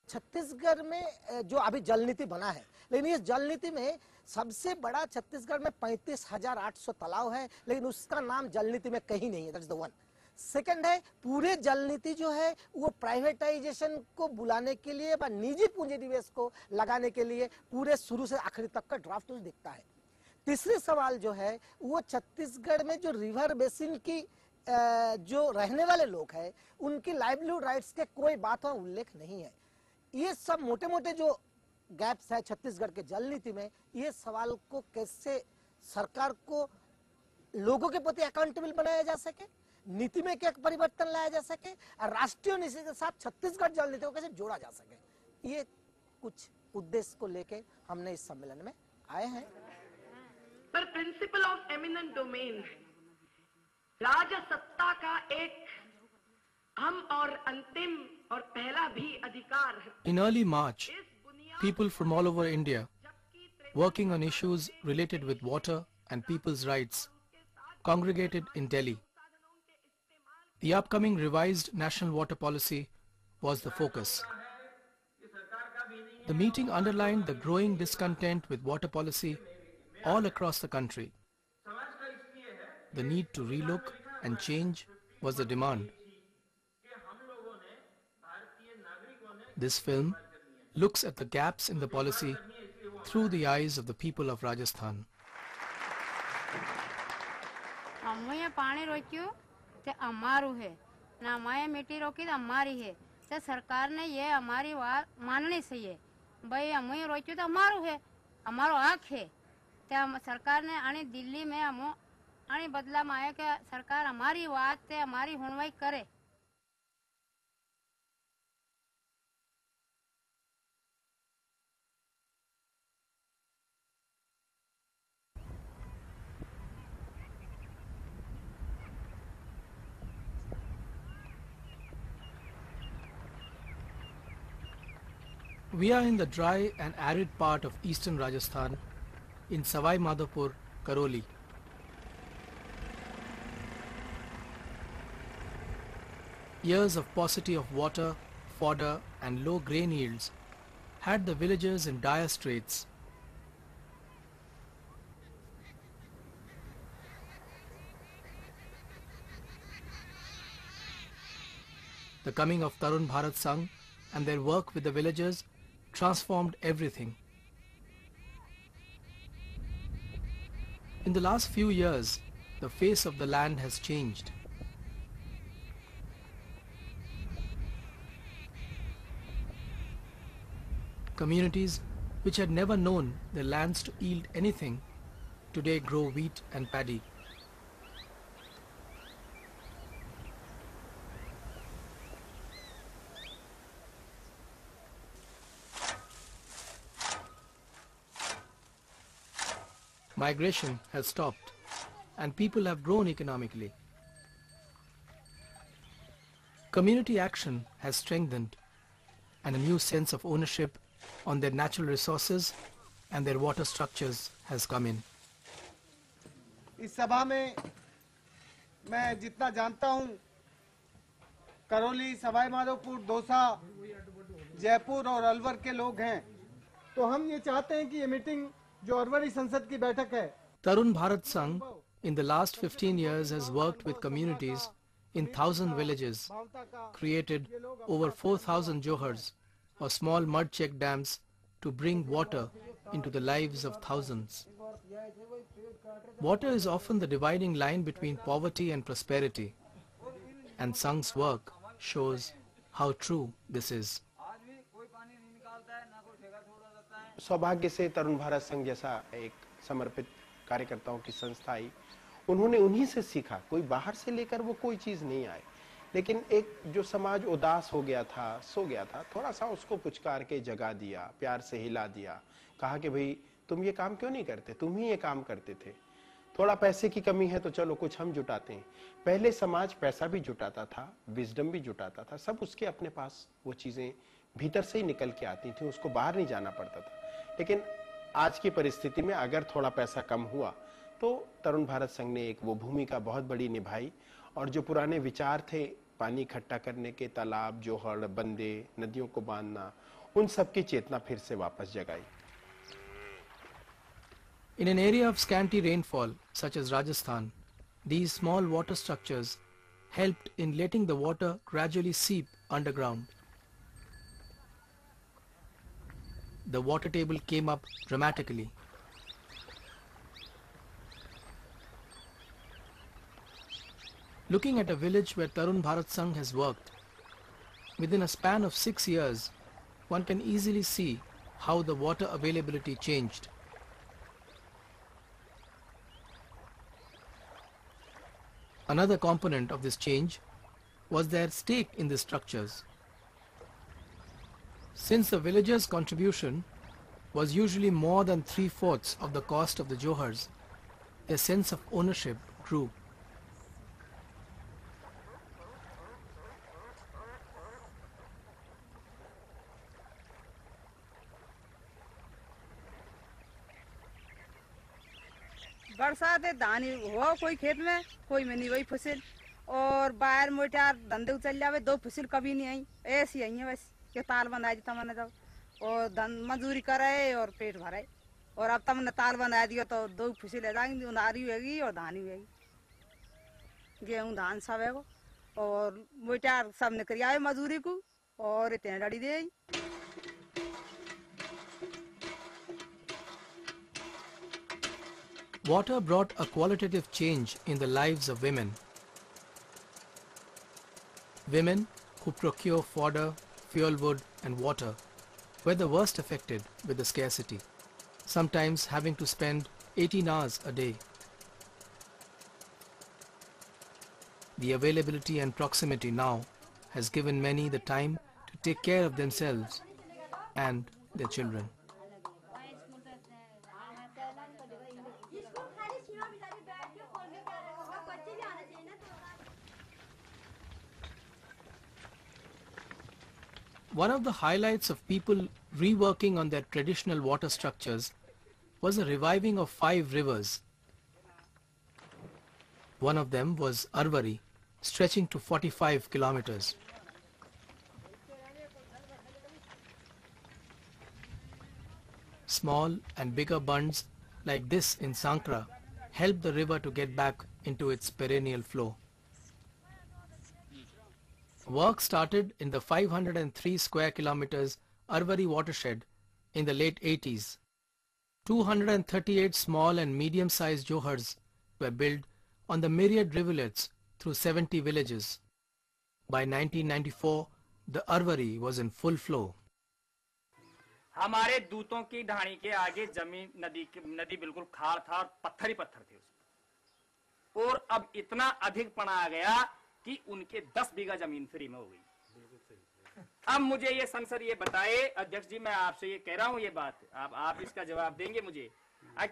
छत्तीसगढ़ में जो अभी जल नीति बना है, लेकिन इस जल नीति में सबसे बड़ा छत्तीसगढ़ में 35,800 तालाब है, लेकिन उसका नाम जल नीति में कहीं नहीं है। That's the one. सेकंड है, पूरे जल नीति जो है वो प्राइवेटाइजेशन को बुलाने के लिए व निजी पूंजी निवेश को लगाने के लिए पूरे शुरू से आखिरी तक का ड्राफ्ट दिखता है। तीसरी सवाल जो है वो छत्तीसगढ़ में जो रिवर बेसिन की जो रहने वाले लोग हैं उनकी लाइवलीहुड राइट्स के कोई बात और उल्लेख नहीं है। ये सब मोटे मोटे जो गैप्स है छत्तीसगढ़ के जल नीति में, ये सवाल को कैसे सरकार को लोगों के प्रति अकाउंटेबल बनाया जा सके, नीति में क्या परिवर्तन लाया जा सके और राष्ट्रीय नीति के साथ छत्तीसगढ़ जल नीति को कैसे जोड़ा जा सके, ये कुछ उद्देश्य को लेके हमने इस सम्मेलन में आए हैं। पर प्रिंसिपल ऑफ एमिनेंट डोमेन राजसत्ता का एक अहम और अंतिम और पहला भी अधिकार है। In early March, people from all over India working on issues related with water and people's rights congregated in Delhi. The upcoming revised national water policy was the focus. The meeting underlined the growing discontent with water policy all across the country. The need to relook and change was the demand. This film looks at the gaps in the policy through the eyes of the people of Rajasthan. अम्मे पानी रोक्यो ते अमारू है ना, माया मिट्टी रोकी तो हमारी है। तो सरकार ने ये हमारी बात माननी चाहिए। भाई अम्मे रोक्यो तो हमारू है, हमारो हक है। तो सरकार ने आने दिल्ली में हम आने बदला माया के सरकार हमारी बात ते हमारी सुनवाई करे। We are in the dry and arid part of eastern Rajasthan in Savai Madhopur, Karoli. Years of paucity of water, fodder and low grain yields had the villagers in dire straits. The coming of Tarun Bharat Sangh and their work with the villagers transformed everything. In the last few years, the face of the land has changed. Communities which had never known their lands to yield anything today grow wheat and paddy. Migration has stopped and people have grown economically. Community action has strengthened and a new sense of ownership on their natural resources and their water structures has come in. इस सभा में मैं जितना जानता हूं, करौली, सवाई माधोपुर, दौसा, जयपुर और अलवर के लोग हैं, तो हम ये चाहते हैं कि ये मीटिंग जो अरवरी संसद की बैठक है। Tarun Bharat Sangh in the last 15 years has worked with communities in 1,000 villages, created over 4,000 johars or small mud check dams to bring water into the lives of thousands. Water is often the dividing line between poverty and prosperity, and Sangh's work shows how true this is. सौभाग्य से तरुण भारत संघ जैसा एक समर्पित कार्यकर्ताओं की संस्था आई, उन्होंने उन्हीं से सीखा। कोई बाहर से लेकर वो कोई चीज नहीं आए, लेकिन एक जो समाज उदास हो गया था, सो गया था, थोड़ा सा उसको पुचकार के जगा दिया, प्यार से हिला दिया, कहा कि भाई तुम ये काम क्यों नहीं करते, तुम ही ये काम करते थे, थोड़ा पैसे की कमी है तो चलो कुछ हम जुटाते हैं। पहले समाज पैसा भी जुटाता था, विजडम भी जुटाता था, सब उसके अपने पास वो चीजें भीतर से ही निकल के आती थी, उसको बाहर नहीं जाना पड़ता था। लेकिन आज की परिस्थिति में अगर थोड़ा पैसा कम हुआ तो तरुण भारत संघ ने एक वो भूमिका बहुत बड़ी निभाई, और जो पुराने विचार थे पानी इकट्ठा करने के, तालाब, जोहड़, बंदे, नदियों को बांधना, उन सबकी चेतना फिर से वापस जगाई। In an area of scanty rainfall, such as Rajasthan, these small water structures helped in letting the water gradually seep underground. The water table came up dramatically. Looking at a village where Tarun Bharat Sangh has worked, within a span of 6 years, one can easily see how the water availability changed. Another component of this change was their stake in the structures. Since the villagers' contribution was usually more than 3/4 of the cost of the johars, their sense of ownership grew. बरसात है धान हो कोई खेत में कोई में नहीं वही फसल और बाहर मोटार धंधे चल जावे दो फसल कभी नहीं आई ऐसी आई है बस ये ताल बंधा दी तमने जब और मजदूरी करे और पेट भराए और अब तमने ताल बंधा दिया तो दो फसल ले जाएंगे उनारी होगी और धान होगी गेहूँ धान सब है और मोटार सब ने करी आए मजदूरी को और इतने डरी दे। Water brought a qualitative change in the lives of women. Women who procure fodder, fuel wood and water were the worst affected with the scarcity, sometimes having to spend 18 hours a day. The availability and proximity now has given many the time to take care of themselves and their children. One of the highlights of people reworking on their traditional water structures was the reviving of 5 rivers. One of them was Arvari, stretching to 45 kilometers. Small and bigger bunds like this in Sankra helped the river to get back into its perennial flow. Work started in the 503 square kilometers Arvari watershed in the late 80s. 238 small and medium-sized johars were built on the myriad rivulets through 70 villages. By 1994, the Arvari was in full flow. हमारे दूतों की ढाणी के आगे जमीन नदी बिल्कुल खाड़ था और पत्थर ही पत्थर थे उसमें और अब इतना अधिक पना आ गया कि उनके 10 बीघा जमीन फ्री में हो गई। अब मुझे ये संसद ये बताए अध्यक्ष जी मैं आपसे ये कह रहा हूँ ये बात आप इसका जवाब देंगे मुझे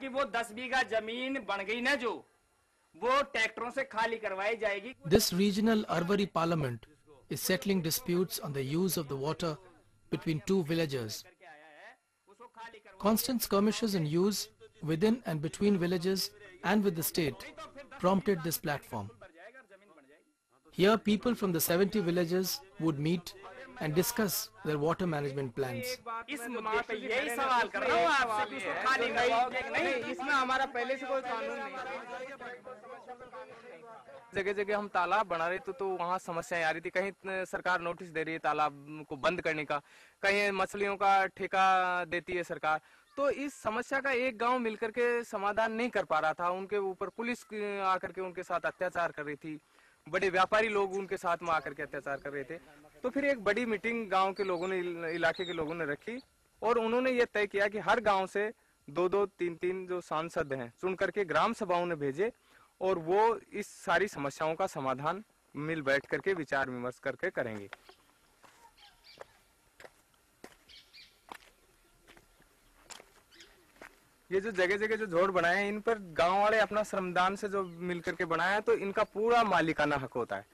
कि वो 10 बीघा जमीन बन गई ना जो वो ट्रैक्टरों से खाली करवाई जाएगी। This regional Arvari parliament is settling disputes on the use of the water between two villagers. Constant skirmishes and use within and between villages and with the state prompted this platform. Here people from the 70 villages would meet and discuss their water management plans. इस मुद्दे पे यही सवाल कर रहा हूँ आपसे कि उसको खाली करवाओगे कि नहीं? इसमें हमारा पहले से कोई कानून नहीं। जगह जगह हम तालाब बना रहे तो वहाँ समस्याएं आ रही थी। कहीं सरकार नोटिस दे रही है तालाब को बंद करने का, कहीं मछलियों का ठेका देती है सरकार। तो इस समस्या का एक गांव मिलकर के समाधान नहीं कर पा रहा था। उनके ऊपर पुलिस आकर के उनके साथ अत्याचार कर रही थी, बड़े व्यापारी लोग उनके साथ में आकर के अत्याचार कर रहे थे। तो फिर एक बड़ी मीटिंग गांव के लोगों ने, इलाके के लोगों ने रखी और उन्होंने ये तय किया कि हर गांव से 2-2, 3-3 जो सांसद हैं चुन करके ग्राम सभाओं ने भेजे और वो इस सारी समस्याओं का समाधान मिल बैठ करके विचार विमर्श करके करेंगे। ये जो जगह जगह जो जोड़ बनाए हैं इन पर गांव वाले अपना श्रमदान से जो मिल करके बनाया है तो इनका पूरा मालिकाना हक होता है।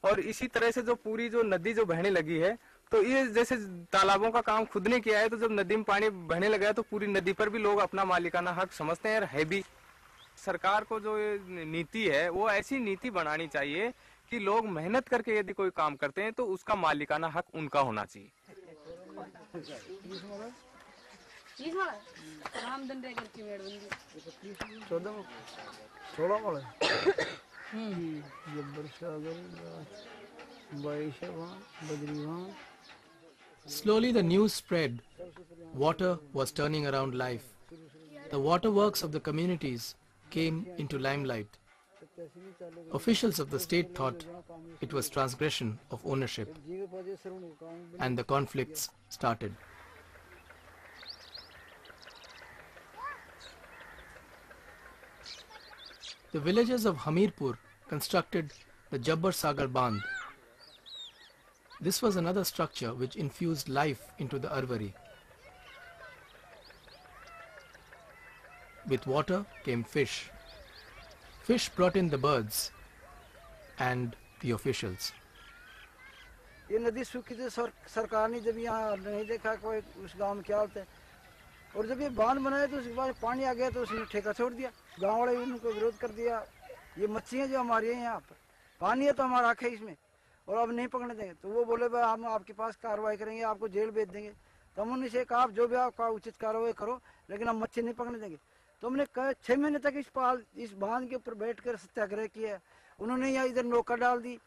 और इसी तरह से जो पूरी जो नदी जो बहने लगी है तो ये जैसे तालाबों का काम खुद ने किया है तो जब नदी में पानी बहने लगा है तो पूरी नदी पर भी लोग अपना मालिकाना हक समझते हैं और है भी। सरकार को जो नीति है वो ऐसी नीति बनानी चाहिए कि लोग मेहनत करके यदि कोई काम करते हैं तो उसका मालिकाना हक उनका होना चाहिए। Slowly the news spread. Water was turning around life. The waterworks of the communities came into limelight. Officials of the state thought it was transgression of ownership, and the conflicts started. The villagers of Hamirpur constructed the Jabbar Sagar Bandh. This was another structure which infused life into the Arwari. With water came fish. Fish brought in the birds and the officials. ये नदी सूखी थी, सरकार ने जब यहाँ नहीं देखा कोई उस गांव में क्या होता है, और जब ये बांध बनाया तो उसके बाद पानी आ गया तो उसने ठेका छोड़ दिया। गांव वाले उनको विरोध कर दिया, ये मच्छियाँ जो हमारी हैं यहाँ पर, पानी है तो हमारा हक है इसमें, और अब नहीं पकड़ने देंगे। तो वो बोले भाई हम आपके पास कार्रवाई करेंगे, आपको जेल भेज देंगे। तो हम उन्हें कहा आप जो भी आपका उचित कार्रवाई करो, लेकिन हम मच्छी नहीं पकड़ने देंगे। तो हमने 6 महीने तक इस बांध के ऊपर बैठकर सत्याग्रह किया। उन्होंने यहाँ इधर नौका डाल दी,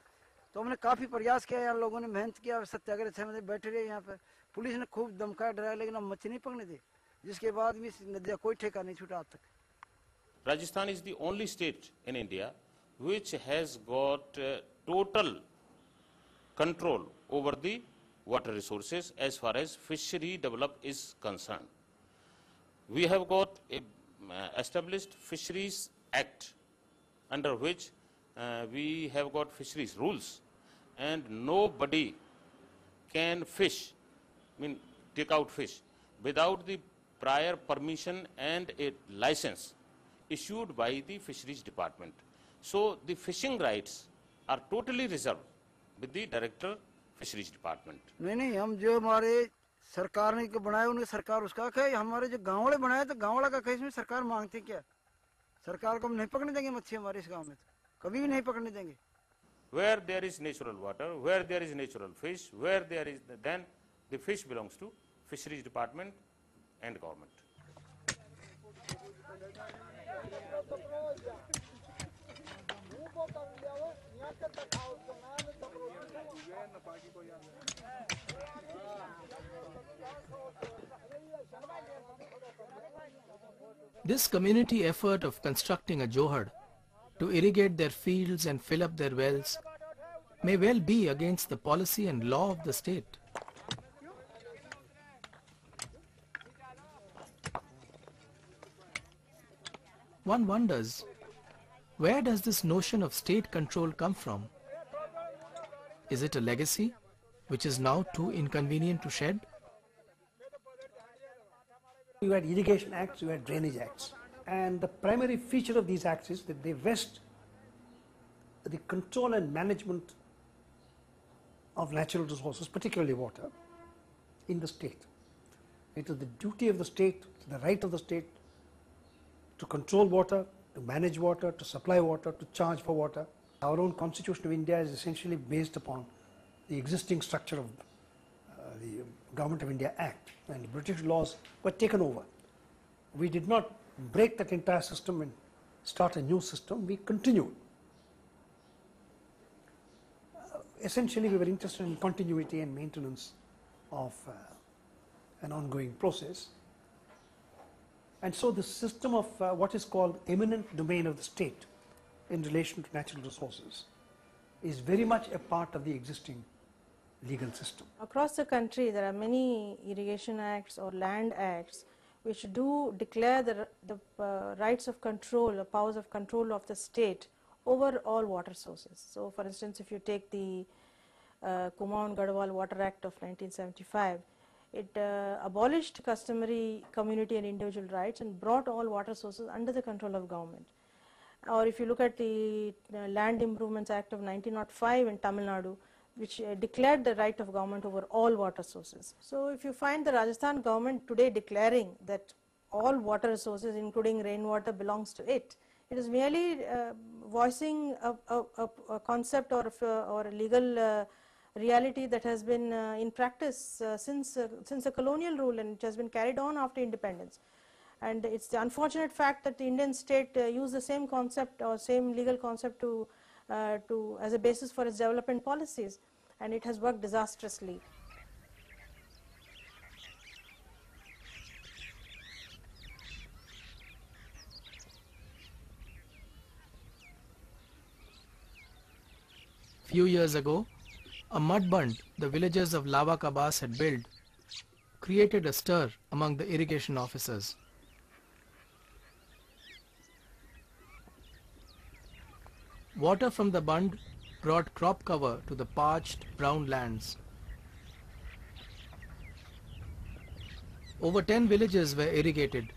तो हमने काफी प्रयास किया, यहाँ लोगों ने मेहनत किया, सत्याग्रह 6 महीने बैठे रहे यहाँ पर। पुलिस ने खूब धमकाया डराया, लेकिन हम मच्छी नहीं पकड़ने दी, जिसके बाद भी नदी कोई ठेका नहीं छूटा आज तक। Rajasthan is the only state in India which has got total control over the water resources as far as fishery development is concerned. We have got a established Fisheries Act, under which we have got fisheries rules, and nobody can fish, take out fish without the prior permission and a license issued by the Fisheries Department. So the fishing rights are totally reserved with the Director Fisheries Department. नहीं, हम जो हमारे सरकार ने बनाया उन्हें सरकार उसका हक है। हमारे जो गाँव वाले बनाए तो गाँव वाला का केस में सरकार मांगती क्या? सरकार को हम नहीं पकड़ने देंगे मच्छी हमारे इस गाँव में, तो कभी भी नहीं पकड़ने देंगे। Where there is natural water, where there is natural fish, where there is, then the fish belongs to Fisheries Department and government. This community effort of constructing a johad to irrigate their fields and fill up their wells may well be against the policy and law of the state. One wonders, where does this notion of state control come from? Is it a legacy which is now too inconvenient to shed? You had irrigation acts, you had drainage acts, and the primary feature of these acts is that they vest the control and management of natural resources, particularly water, in the state. It is the duty of the state, the right of the state to control water, to manage water, to supply water, to charge for water. Our own Constitution of India is essentially based upon the existing structure of the Government of India Act, and the British laws were taken over. We did not break that entire system and start a new system, we continued. Essentially, we were interested in continuity and maintenance of an ongoing process. And so the system of what is called eminent domain of the state in relation to natural resources is very much a part of the existing legal system. Across the country, there are many irrigation acts or land acts which do declare the rights of control, the powers of control of the state over all water sources. So, for instance, if you take the Kumaon Garhwal Water Act of 1975, it abolished customary community and individual rights and brought all water sources under the control of government. Or if you look at the Land Improvements Act of 1905 in Tamil Nadu, which declared the right of government over all water sources. So if you find the Rajasthan government today declaring that all water resources including rainwater belongs to it, it is merely voicing a concept or a legal reality that has been in practice since the colonial rule, and it has been carried on after independence. And it's the unfortunate fact that the Indian state used the same concept or same legal concept to as a basis for its development policies, and it has worked disastrously. Few years ago, a mud bund the villagers of Lava Kabas had built created a stir among the irrigation officers. Water from the bund brought crop cover to the parched brown lands. Over 10 villages were irrigated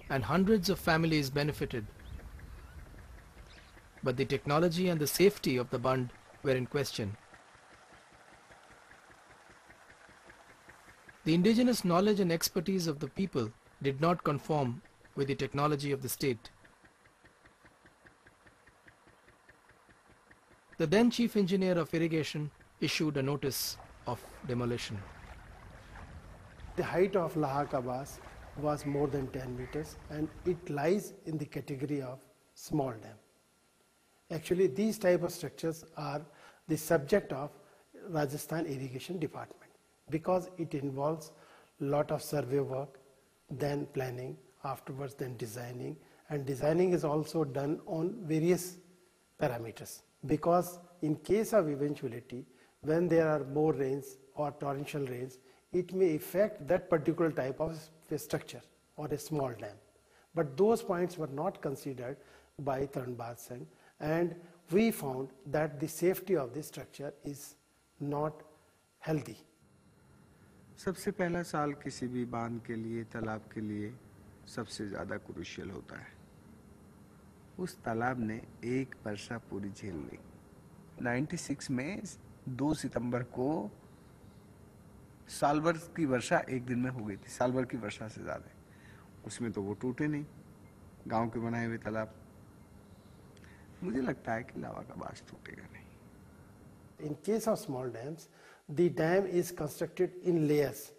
and hundreds of families benefited. But the technology and the safety of the bund were in question. The indigenous knowledge and expertise of the people did not conform with the technology of the state. The then chief engineer of irrigation issued a notice of demolition. The height of Laha Kabas was more than 10 meters and it lies in the category of small dam. Actually, these type of structures are the subject of Rajasthan Irrigation Department because it involves lot of survey work, then planning, afterwards then designing, and designing is also done on various parameters. Because in case of eventuality, when there are more rains or torrential rains, it may affect that particular type of structure or a small dam. But those points were not considered by Taranbaz Singh, and we found that the safety of this structure is not healthy. सबसे पहला साल किसी भी बांध के लिए, तालाब के लिए सबसे ज़्यादा क्रूशियल होता है. उस तालाब ने एक वर्षा पूरी झेल ली. 96 में 2 सितंबर को साल भर की वर्षा एक दिन में हो गई थी, साल भर की वर्षा से ज़्यादा. उसमें तो वो टूटे नहीं, गांव के बनाए हुए तालाब. मुझे लगता है कि लावा का बास टूटेगा नहीं. In case of small dams, the dam is constructed in layers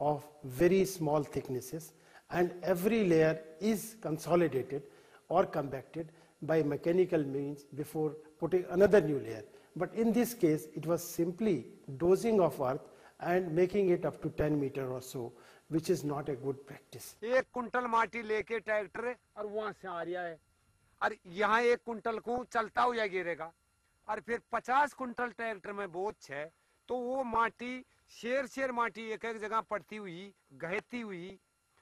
of very small thicknesses, and every layer is consolidated or compacted by mechanical means before putting another new layer. But in this case, it was simply dosing of earth and making it up to 10 meters or so, which is not a good practice. 1 quintal माटी लेके tractor और वहां से आ रहा है, और यहाँ 1 quintal को चलता हुआ गिरेगा, और फिर 50 कुंटल ट्रैक्टर में बोझ है, तो वो माटी शेर माटी एक एक जगह पड़ती हुई, गहती हुई,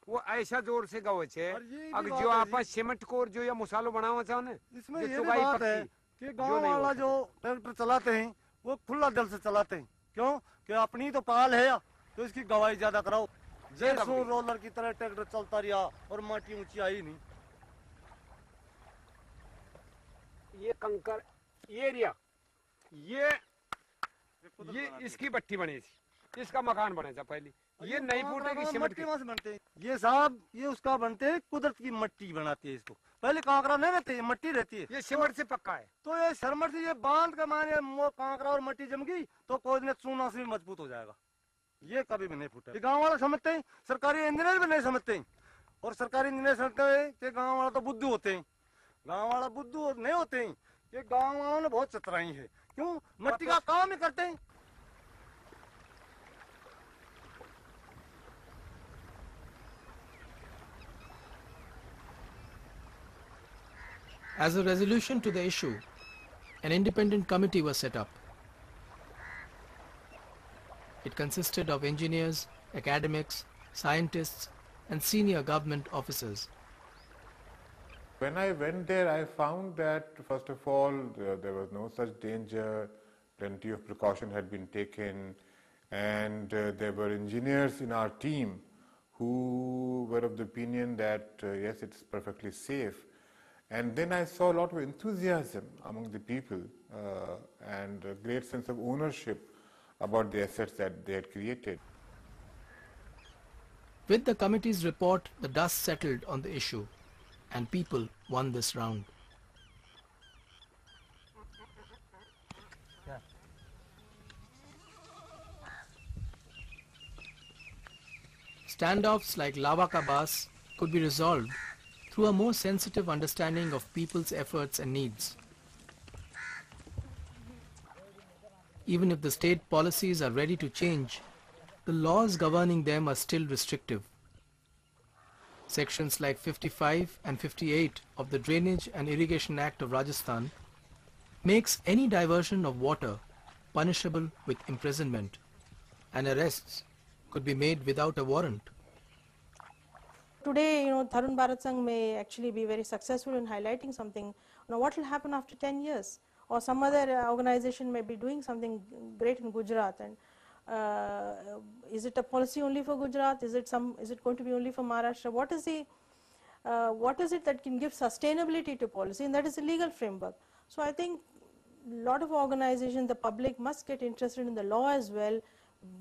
वो ऐसा जोर से गवे छे. अब जो आप सीमेंट कोर जो या मसालो बनावा चाहो ने, इसमें ये भी बात है कि गांव वाला जो ट्रैक्टर चलाते हैं वो खुला दिल से चलाते हैं. क्यों कि अपनी तो पाल है, तो इसकी गवाही ज्यादा कराओ. जैसो रोलर की तरह ट्रैक्टर चलता रहा और माटी ऊंची आई नहीं. ये कंकर ये एरिया ये इसकी भट्टी बनी थी, इसका मकान बने था पहले. ये नहीं फूटेगी सीमेंट की बनते हैं. ये साहब ये उसका बनते हैं, कुदरत की मट्टी बनाती है इसको. पहले कांकरा नहीं रहती है, मट्टी रहती है. ये सीमेंट से पक्का है. तो ये शर्मट से ये बांध का माने कांकरा और मट्टी जम गई तो कोई ने चूना से भी मजबूत हो जाएगा. ये कभी भी नहीं फूटे. गाँव वाले समझते हैं, सरकारी इंजीनियर भी नहीं समझते हैं. और सरकारी इंजीनियर समझते हैं कि गाँव वाला तो बुद्धू होते हैं. गाँव वाला बुद्धू नहीं होते हैं. ये गाँव वालों ने बहुत चतुराई है. क्यों? मट्टी का काम ही करते हैं. As a resolution to the issue, an independent committee was set up. It consisted of engineers, academics, scientists, and senior government officers. When I went there, I found that, first of all, there was no such danger, plenty of precaution had been taken, and there were engineers in our team who were of the opinion that, yes, it's perfectly safe. And then I saw a lot of enthusiasm among the people and a great sense of ownership about the assets that they had created. With the committee's report, the dust settled on the issue, and people won this round. Standoffs like Lava Ka Baas could be resolved through a more sensitive understanding of people's efforts and needs. Even if the state policies are ready to change, the laws governing them are still restrictive. Sections like 55 and 58 of the Drainage and Irrigation Act of Rajasthan makes any diversion of water punishable with imprisonment, and arrests could be made without a warrant. Today, Tarun Bharat Sangh may actually be very successful in highlighting something. What will happen after 10 years? Or some other organization may be doing something great in Gujarat, and is it a policy only for Gujarat? Is it going to be only for Maharashtra? What is it that can give sustainability to policy? And that is a legal framework. So I think a lot of organizations, the public must get interested in the law as well,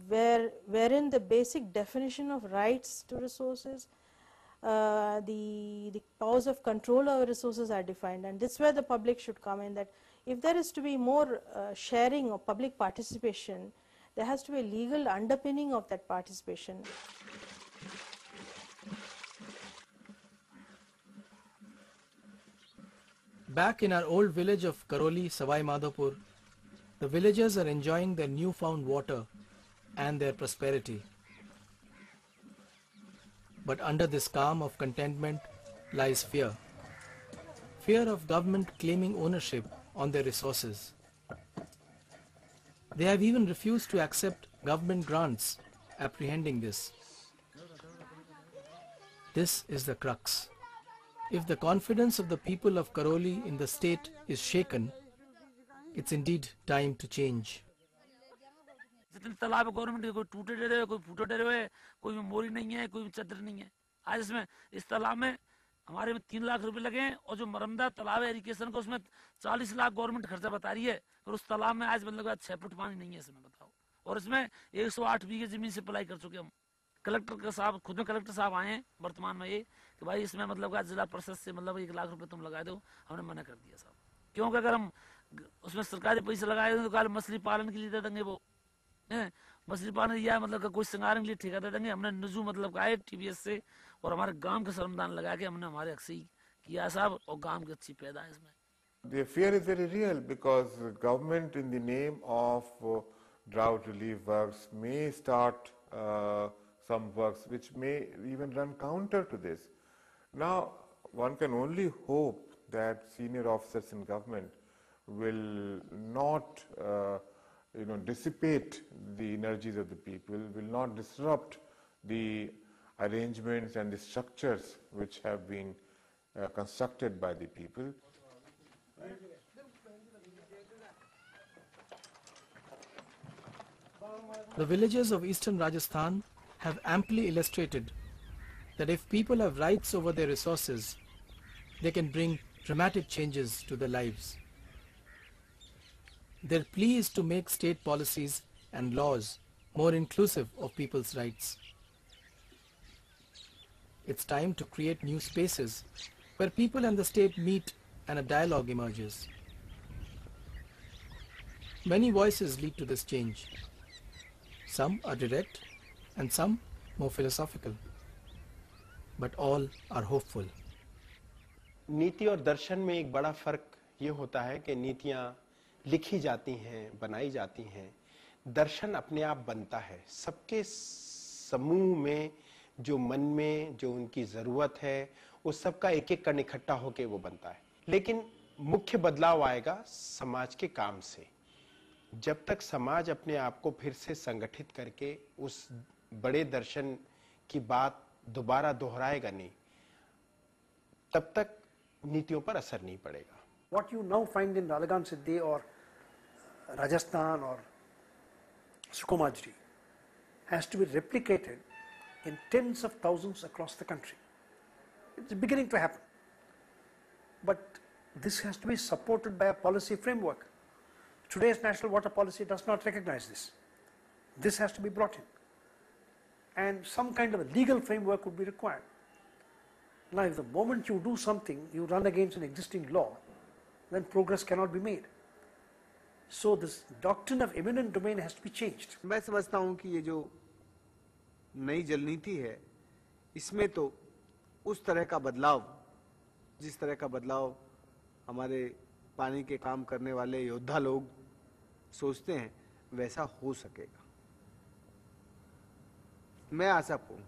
wherein the basic definition of rights to resources, the powers of control over resources are defined, and this is where the public should come in. That if there is to be more sharing or public participation, there has to be a legal underpinning of that participation. Back in our old village of Karoli, Savai Madhopur, the villagers are enjoying their newfound water and their prosperity. But under this calm of contentment lies fear. Fear of government claiming ownership on their resources. They have even refused to accept government grants, apprehending this. This is the crux. If the confidence of the people of Karoli in the state is shaken, it's indeed time to change. जितने तालाब government के कोई टूटे डरे हुए, कोई फूटे डरे हुए, कोई में मोरी नहीं है, कोई में चद्दर नहीं है. आज इसमें इस तालाब में हमारे में 3 लाख रुपए लगे हैं, और जो मरमदा तालाब है इरिगेशन का, उसमें 40 लाख गवर्नमेंट खर्चा बता रही है, और उस तालाब में आज मतलब 6 फुट पानी नहीं है इसमें, बताओ. और इसमें 108 बीघे जमीन से अप्लाई कर चुके हम. कलेक्टर का साहब, खुद में कलेक्टर साहब आए हैं वर्तमान में ये कि भाई इसमें मतलब जिला परिषद से मतलब 1 लाख रुपए तुम लगा दो. हमने मना कर दिया साहब, क्योंकि अगर हम उसमें सरकारी पैसे लगाए तो कल मछली पालन के लिए दे देंगे, वो मछली पालन या मतलब कोई सिंगारन के लिए ठेका दे देंगे. हमने नजू मतलब आए TBS से और हमारे गांव के श्रमदान लगा के हमने हमारे हक से ही किया साहब, और गांव की अच्छी पैदा है इसमें. The fear is very real because the government in the name of drought relief works may start some works which may even run counter to this. Now one can only hope that senior officers in government will not dissipate the energies of the people, will not disrupt the arrangements and the structures which have been constructed by the people. The villagers of eastern Rajasthan have amply illustrated that if people have rights over their resources, they can bring dramatic changes to their lives. Their plea is to make state policies and laws more inclusive of people's rights. It's time to create new spaces where people and the state meet and a dialogue emerges. Many voices lead to this change. Some are direct and some more philosophical, but all are hopeful. नीति और दर्शन में एक बड़ा फर्क ये होता है कि नीतियां लिखी जाती हैं, बनाई जाती हैं, दर्शन अपने आप बनता है. सबके समूह में जो मन में जो उनकी जरूरत है वो सबका एक एक कण इकट्ठा होके वो बनता है. लेकिन मुख्य बदलाव आएगा समाज के काम से. जब तक समाज अपने आप को फिर से संगठित करके उस बड़े दर्शन की बात दोबारा दोहराएगा नहीं, तब तक नीतियों पर असर नहीं पड़ेगा. What you now find in Ralagan Siddhi or Rajasthan or Sukumajri has to be replicated in tens of thousands across the country. It's beginning to happen. But this has to be supported by a policy framework. Today's national water policy does not recognize this. This has to be brought in. And some kind of a legal framework would be required. Now, if the moment you do something, you run against an existing law, then progress cannot be made. So this doctrine of eminent domain has to be changed. मैं समझता हूँ कि ये जो नई जल नीति है, इसमें तो उस तरह का बदलाव, जिस तरह का बदलाव हमारे पानी के काम करने वाले योद्धा लोग सोचते हैं, वैसा हो सकेगा। मैं आशापूर्ण